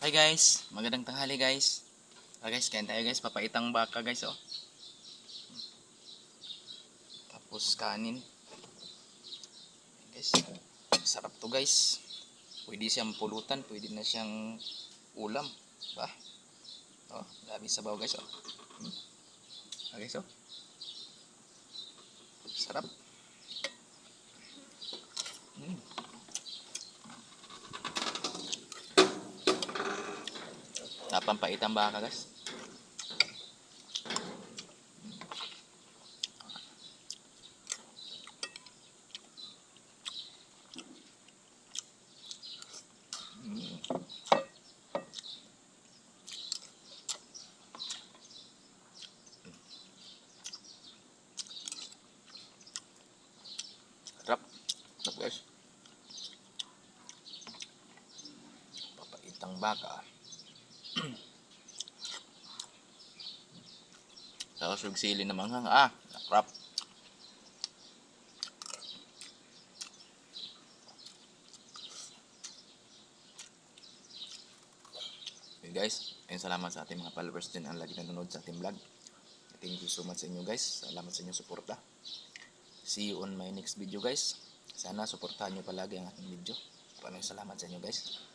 Hi guys, magandang tanghali guys. Guys, kain tayo guys, papaitang baka guys oh. Tapos kanin. Guys, sarap to guys. Pwede siyang pulutan, pwede na siyang ulam. Ba? Oh, grabe sabaw guys oh. Guys oh. Sarap. Hmm. Napampaitang baka guys. Sarap. Sarap guys. Papaitang baka. Tapos yung sili na manghang. Sarap. Okay guys, ayun, salamat sa ating mga followers din ang lagi nanonood sa ating vlog. Thank you so much sa inyo guys. Salamat sa inyong suporta. See you on my next video guys. Sana suportahan nyo palagi ang aking video. Maraming salamat sa inyo guys.